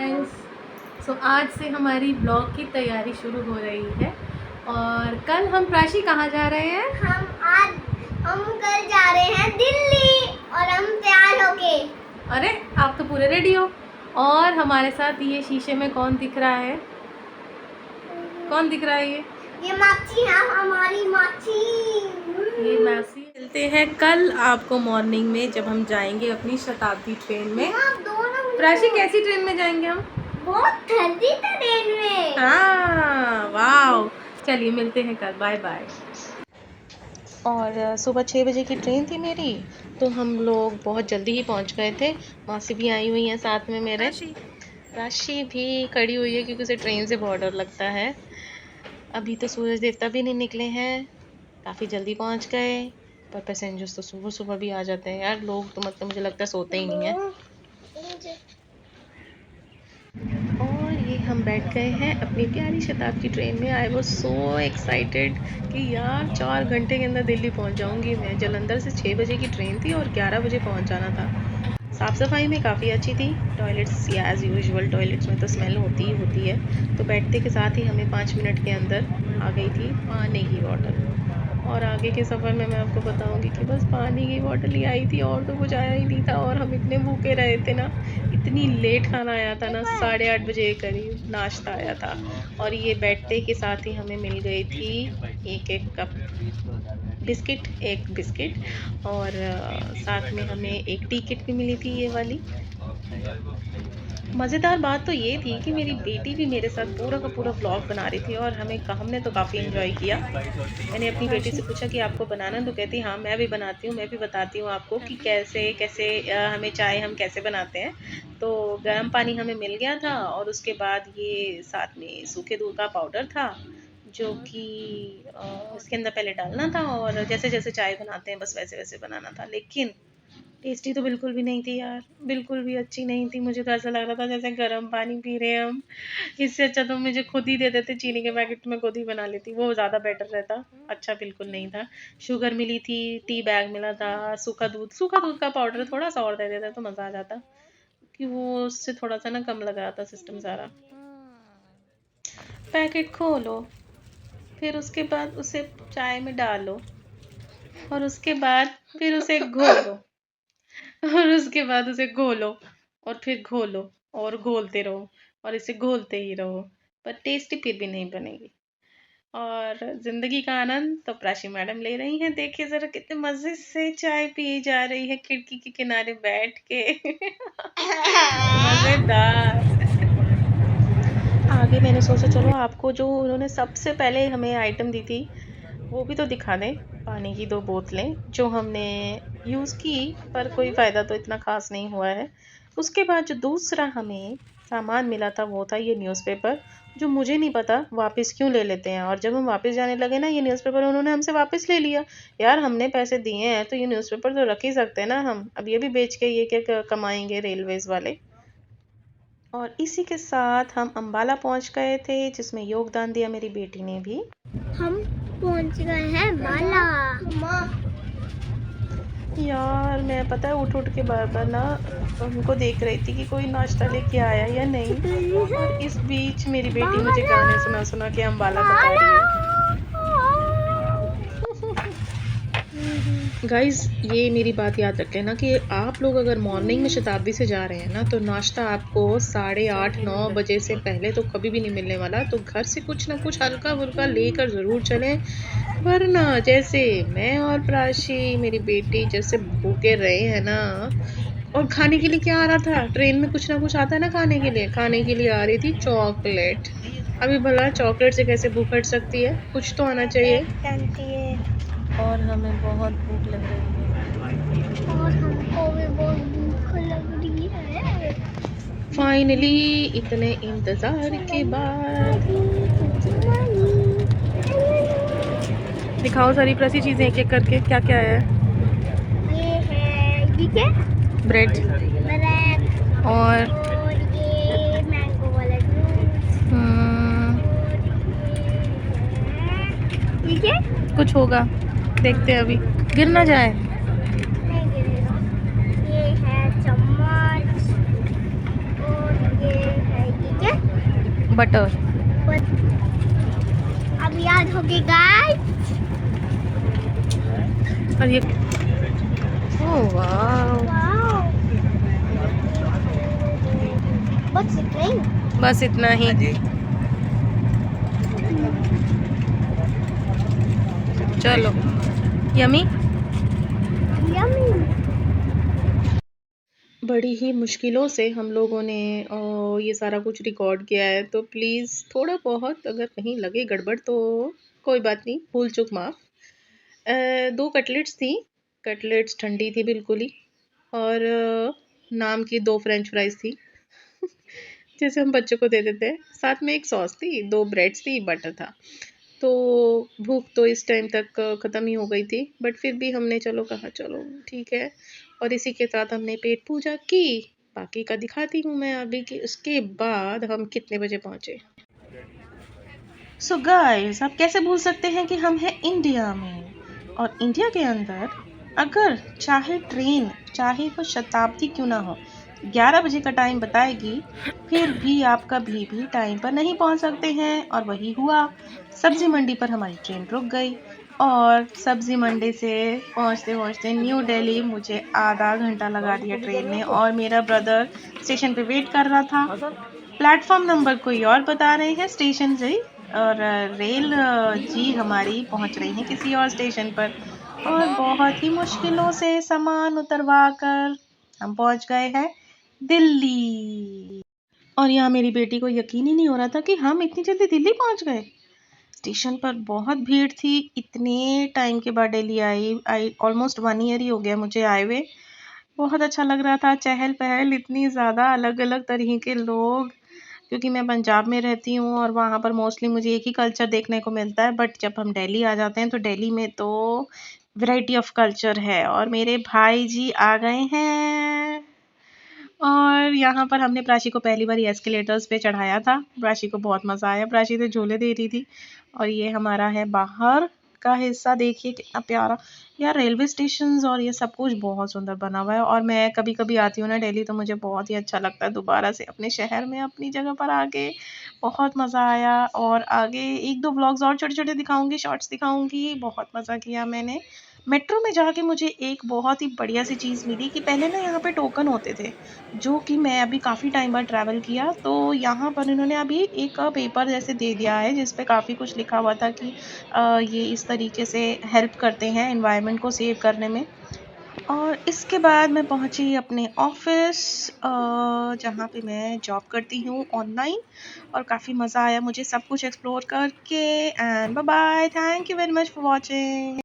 Guys. सो आज से हमारी ब्लॉग की तैयारी शुरू हो रही है और कल हम प्राची कहाँ जा रहे हैं? हम कल जा रहे हैं दिल्ली और हम तैयार होके। अरे आप तो पूरे रेडी हो। और हमारे साथ ये शीशे में कौन दिख रहा है? कौन दिख रहा है? ये माची है, हमारी माची। ये मासी। मिलते हैं कल आपको मॉर्निंग में जब हम जाएंगे अपनी शताब्दी ट्रेन में। प्राची कैसी ट्रेन में जाएंगे हम? बहुत ठंडी ट्रेन में। हाँ वाह। चलिए मिलते हैं कल, बाय बाय। और सुबह 6 बजे की ट्रेन थी मेरी, तो हम लोग बहुत जल्दी ही पहुंच गए थे। मासी भी आई हुई हैं साथ में मेरे। राशि भी खड़ी हुई है क्योंकि उसे ट्रेन से बहुत डर लगता है। अभी तो सूरज देवता भी नहीं निकले हैं, काफ़ी जल्दी पहुंच गए। पर पैसेंजर्स तो सुबह सुबह भी आ जाते हैं यार। लोग तो मतलब मुझे लगता है सोते ही नहीं है। और ये हम बैठ गए हैं अपनी प्यारी शताब्दी ट्रेन में। आई वॉज सो एक्साइटेड कि यार 4 घंटे के अंदर दिल्ली पहुंच जाऊंगी मैं। जालंधर से 6 बजे की ट्रेन थी और 11 बजे पहुंच जाना था। साफ़ सफाई में काफ़ी अच्छी थी। टॉयलेट्स या एज़ यूजुअल टॉयलेट्स में तो स्मेल होती ही होती है। तो बैठते के साथ ही हमें 5 मिनट के अंदर आ गई थी पानी की बॉटल। और आगे के सफ़र में मैं आपको बताऊंगी कि बस पानी की बॉटल ही आई थी और तो कुछ आया ही नहीं था। और हम इतने भूखे रहे थे ना, इतनी लेट खाना आया था ना, 8:30 बजे के करीब नाश्ता आया था। और ये बैठते के साथ ही हमें मिल गई थी एक कप बिस्किट, एक बिस्किट। और साथ में हमें एक टी किट भी मिली थी, ये वाली। मज़ेदार बात तो ये थी कि मेरी बेटी भी मेरे साथ पूरा का पूरा व्लॉग बना रही थी और हमने तो काफ़ी एंजॉय किया। मैंने अपनी बेटी से पूछा कि आपको बनाना, तो कहती हाँ मैं भी बनाती हूँ, मैं भी बताती हूँ आपको कि कैसे कैसे हमें चाय हम कैसे बनाते हैं। तो गर्म पानी हमें मिल गया था और उसके बाद ये साथ में सूखे दूध का पाउडर था, जो कि इसके अंदर पहले डालना था और जैसे जैसे चाय बनाते हैं बस वैसे वैसे बनाना था। लेकिन टेस्टी तो बिल्कुल भी नहीं थी यार, बिल्कुल भी अच्छी नहीं थी। मुझे तो ऐसा लग रहा था जैसे गर्म पानी पी रहे हैं हम। इससे अच्छा तो मुझे खुद ही दे देते चीनी के पैकेट में, खुद ही बना लेती, वो ज़्यादा बेटर रहता। अच्छा बिल्कुल नहीं था। शुगर मिली थी, टी बैग मिला था, सूखा दूध का पाउडर थोड़ा सा और दे देते तो मज़ा आ जाता, कि वो उससे थोड़ा सा ना कम लग रहा था सिस्टम सारा। पैकेट खोलो, फिर उसके बाद उसे चाय में डालो और उसके बाद फिर उसे घोलो और उसके बाद उसे घोलो और फिर घोलो और घोलते रहो और इसे घोलते ही रहो, पर टेस्टी फिर भी नहीं बनेगी। और जिंदगी का आनंद तो प्राची मैडम ले रही हैं। देखिए जरा कितने मजे से चाय पी जा रही है खिड़की के किनारे बैठ के। मजेदार। आगे मैंने सोचा चलो आपको जो उन्होंने सबसे पहले हमें आइटम दी थी वो भी तो दिखा दें। पानी की 2 बोतलें जो हमने यूज़ की, पर कोई फ़ायदा तो इतना ख़ास नहीं हुआ है। उसके बाद जो दूसरा हमें सामान मिला था वो था ये न्यूज़पेपर, जो मुझे नहीं पता वापस क्यों ले लेते हैं। और जब हम वापस जाने लगे ना, ये न्यूज़पेपर उन्होंने हमसे वापस ले लिया। यार हमने पैसे दिए हैं तो ये न्यूज़पेपर तो रख ही सकते हैं ना हम। अब ये भी बेच के ये क्या कमाएंगे रेलवेज़ वाले। और इसी के साथ हम अम्बाला पहुंच गए थे, जिसमें योगदान दिया मेरी बेटी ने भी। हम पहुंच गए हैं अम्बाला। यार मैं पता है उठ के बार बार ना उनको देख रही थी कि कोई नाश्ता लेके आया या नहीं। और इस बीच मेरी बेटी मुझे गाने सुना सुना के अम्बाला बता रही है। गाइज ये मेरी बात याद रख लेना कि आप लोग अगर मॉर्निंग में शताब्दी से जा रहे हैं ना, तो नाश्ता आपको 8:30-9 बजे से पहले तो कभी भी नहीं मिलने वाला। तो घर से कुछ ना कुछ हल्का फुल्का लेकर ज़रूर चलें, वरना जैसे मैं और प्राची मेरी बेटी जैसे भूखे रहे हैं ना। और खाने के लिए क्या आ रहा था ट्रेन में? कुछ ना कुछ आता है ना खाने के लिए। खाने के लिए आ रही थी चॉकलेट। अभी भला चॉकलेट से कैसे भूख हट सकती है? कुछ तो आना चाहिए। और हमें बहुत भूख लग रही है और हमको भी बहुत भूख लग रही है। फाइनली इतने इंतजार के बाद। दिखाओ सारी प्रसी चीजें एक एक करके, क्या क्या है? ये क्या? ब्रेड और ये मैंगो वाला जूस। ये क्या? कुछ होगा, देखते हैं अभी, गिर ना जाए। नहीं गिरेगा। ये है चम्मच और ये है बटर। अब याद होगी गाइस। और ये ओह वाह, What's it doing? बस इतना ही। चलो, यमी। Yummy. बड़ी ही मुश्किलों से हम लोगों ने ये सारा कुछ रिकॉर्ड किया है, तो प्लीज़ थोड़ा बहुत अगर कहीं लगे गड़बड़ तो कोई बात नहीं, भूल चूक माफ़। 2 कटलेट्स थी, कटलेट्स ठंडी थी बिल्कुल ही, और नाम की 2 फ्रेंच फ्राइज़ थी जैसे हम बच्चों को दे देते हैं। साथ में एक सॉस थी, 2 ब्रेड्स थी, बटर था। तो भूख तो इस टाइम तक ख़त्म ही हो गई थी, बट फिर भी हमने चलो कहा चलो ठीक है, और इसी के साथ हमने पेट पूजा की। बाकी का दिखाती हूँ मैं अभी कि उसके बाद हम कितने बजे पहुँचे। सो गाइस, आप कैसे भूल सकते हैं कि हम हैं इंडिया में, और इंडिया के अंदर अगर चाहे ट्रेन, चाहे वो शताब्दी क्यों ना हो, 11 बजे का टाइम बताएगी, फिर भी आप कभी भी टाइम पर नहीं पहुंच सकते हैं। और वही हुआ, सब्जी मंडी पर हमारी ट्रेन रुक गई, और सब्जी मंडी से पहुंचते पहुंचते न्यू दिल्ली मुझे आधा घंटा लगा दिया ट्रेन में, और मेरा ब्रदर स्टेशन पे वेट कर रहा था। प्लेटफॉर्म नंबर कोई और बता रहे हैं स्टेशन से, और रेल जी हमारी पहुंच रही हैं किसी और स्टेशन पर, और बहुत ही मुश्किलों से सामान उतरवा कर हम पहुंच गए हैं दिल्ली। और यहाँ मेरी बेटी को यकीन ही नहीं हो रहा था कि हम इतनी जल्दी दिल्ली पहुंच गए। स्टेशन पर बहुत भीड़ थी, इतने टाइम के बाद दिल्ली आई ऑलमोस्ट 1 ईयर ही हो गया मुझे आए हुए। बहुत अच्छा लग रहा था, चहल पहल इतनी ज़्यादा, अलग अलग तरह के लोग, क्योंकि मैं पंजाब में रहती हूँ और वहाँ पर मोस्टली मुझे एक ही कल्चर देखने को मिलता है। बट जब हम दिल्ली आ जाते हैं तो दिल्ली में तो वैरायटी ऑफ कल्चर है, और मेरे भाई जी आ गए हैं। और यहाँ पर हमने प्राची को पहली बार एस्केलेटर्स पे चढ़ाया था। प्राची को बहुत मज़ा आया, प्राची तो झूले दे रही थी। और ये हमारा है बाहर का हिस्सा, देखिए कितना प्यारा। यार रेलवे स्टेशंस और ये सब कुछ बहुत सुंदर बना हुआ है, और मैं कभी कभी आती हूँ ना दिल्ली, तो मुझे बहुत ही अच्छा लगता है दोबारा से अपने शहर में, अपनी जगह पर आके। बहुत मज़ा आया, और आगे 1-2 व्लॉग्स और छोटे छोटे दिखाऊंगी, शॉर्ट्स दिखाऊंगी। बहुत मज़ा किया मैंने मेट्रो में जाके। मुझे एक बहुत ही बढ़िया सी चीज़ मिली कि पहले ना यहाँ पे टोकन होते थे, जो कि मैं अभी काफ़ी टाइम बाद ट्रैवल किया, तो यहाँ पर इन्होंने अभी एक पेपर जैसे दे दिया है जिस पे काफ़ी कुछ लिखा हुआ था कि ये इस तरीके से हेल्प करते हैं एनवायरनमेंट को सेव करने में। और इसके बाद मैं पहुंची अपने ऑफिस, जहाँ पे मैं जॉब करती हूँ ऑनलाइन, और काफ़ी मज़ा आया मुझे सब कुछ एक्सप्लोर करके। And bye bye, thank you very much for watching.